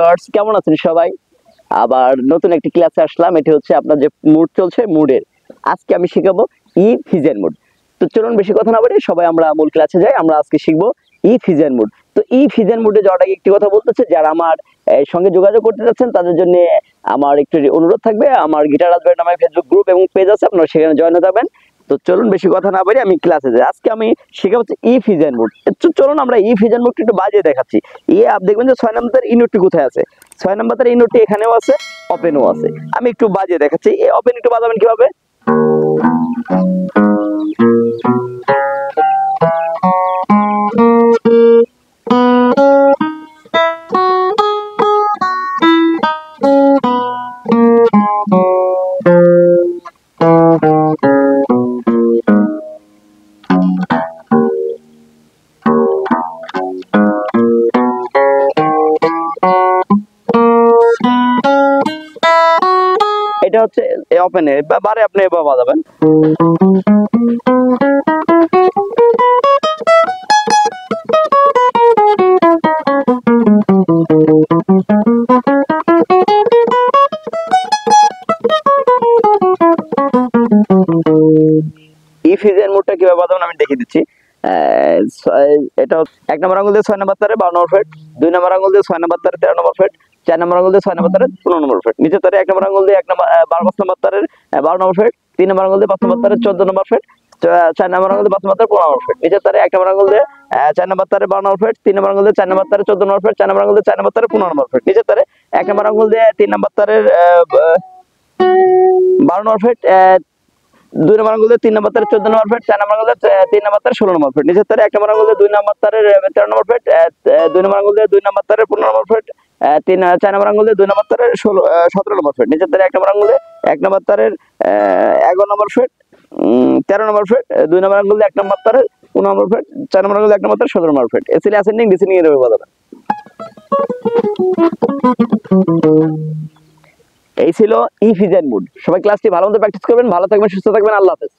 Viewers, কেমন আছেন সবাই? আবার নতুন একটি ক্লাসে আসলাম। এটি হচ্ছে আপনার যে মুড চলছে, মুডের আজকে আমি শিখাবো ইফ হিজেন মুড। তো চলুন বেশি কথা না বলে সবাই আমরা মূল ক্লাসে যাই। আমরা আজকে শিখবো ইফ হিজেন মুড। তো ইফ হিজেন মুডে যাওয়ার আগে একটি কথা বলতেছে, যারা আমার সঙ্গে যোগাযোগ করতে যাচ্ছেন তাদের জন্য আমার একটু অনুরোধ থাকবে, আমার গিটার রাজবাড়ি নামে ফেসবুক গ্রুপ এবং পেজ আছে, আপনারা সেখানে জয়েন হয়ে যাবেন। তো চলুন বেশি কথা না বলে আমি ক্লাসে যাই। আজকে আমি শেখাবো ইফ হিজেন মুড। চলুন আমরা ইফ হিজেন মুডটা একটু বাজিয়ে দেখাচ্ছি। আপনি দেখবেন যে 6 নম্বরের ই নোটটি কোথায় আছে। 6 নম্বরের ই নোটটি এখানেও আছে, ওপেনও আছে। আমি একটু বাজিয়ে দেখাচ্ছি। এই ওপেন একটু বাজাবেন কিভাবে? এটা হচ্ছে ওপেনে, বারে আপনি এভাবে বাজাবেন। ইফ হিজেন মুডটা কিভাবে বাজাবেন আমি দেখিয়ে দিচ্ছি। এটা 1 নম্বর আঙুল দিয়ে 6 নম্বর তারে 12 নম্বর ফ্রেট, 2 নম্বর আঙুল দিয়ে 6 নম্বর তারে 13 নম্বর ফ্রেট, 4 নম্বর আঙুল দিয়ে 6 নম্বর তারে 15 নম্বর ফ্রেট, নিচে তারে 1 নম্বর আঙুল দিয়ে 5 নম্বর তারের 12 নম্বর ফ্রেট, 3 নম্বর আঙুল দিয়ে 5 নম্বর তারের 14 নম্বর ফ্রেট, 4 নম্বর আঙুল দিয়ে 5 নম্বর তারে 15 নম্বর ফ্রেট, নিচে তারে 1 নম্বর আঙুল দিয়ে 4 নম্বর তারে 12 নম্বর ফ্রেট, 3 নম্বর আঙুল দিয়ে 4 নম্বর তারে 14 নম্বর ফ্রেট, 4 নম্বর আঙুল দিয়ে 4 নম্বর তারে 15 নম্বর ফ্রেট, নিচে তারে 1 নম্বর আঙুল দিয়ে 3 নম্বর তারের 12 নম্বর ফ্রেট, 2 নম্বর আঙুল দিয়ে 3 নম্বর তারের 14 নম্বর ফ্রেট, 4 নম্বর আঙুল দিয়ে 3 নম্বর তারের 16 নম্বর ফ্রেট, নিচের তারে 1 নম্বর আঙুল দিয়ে 2 নম্বর তারের 13 নম্বর ফ্রেট, 2 নম্বর আঙুল দিয়ে 2 নম্বর তারের 15 নম্বর ফ্রেট, 4 নম্বর আঙুল দিয়ে 2 নম্বর তারের 17 নম্বর ফ্রেট, নিচের তারে 1 নম্বর আঙুল দিয়ে 1 নম্বর তারের 11 নম্বর ফ্রেট, 13 নম্বর ফ্রেট, 2 নম্বর আঙুল দিয়ে 1 নম্বর তারের 15 নম্বর ফ্রেট, 4 নম্বর আঙুল দিয়ে 1 নম্বর তারের 17 নম্বর ফ্রেট। এসিলি অ্যাসেন্ডিং ডিসেন্ডিং এর ভাবে বাজাবেন। এই ছিল ইফ হিজেন মুড। সবাই ক্লাসটি ভালো মতো প্র্যাকটিস করবেন। ভালো থাকবেন, সুস্থ থাকবেন। আল্লাহ হাফেজ।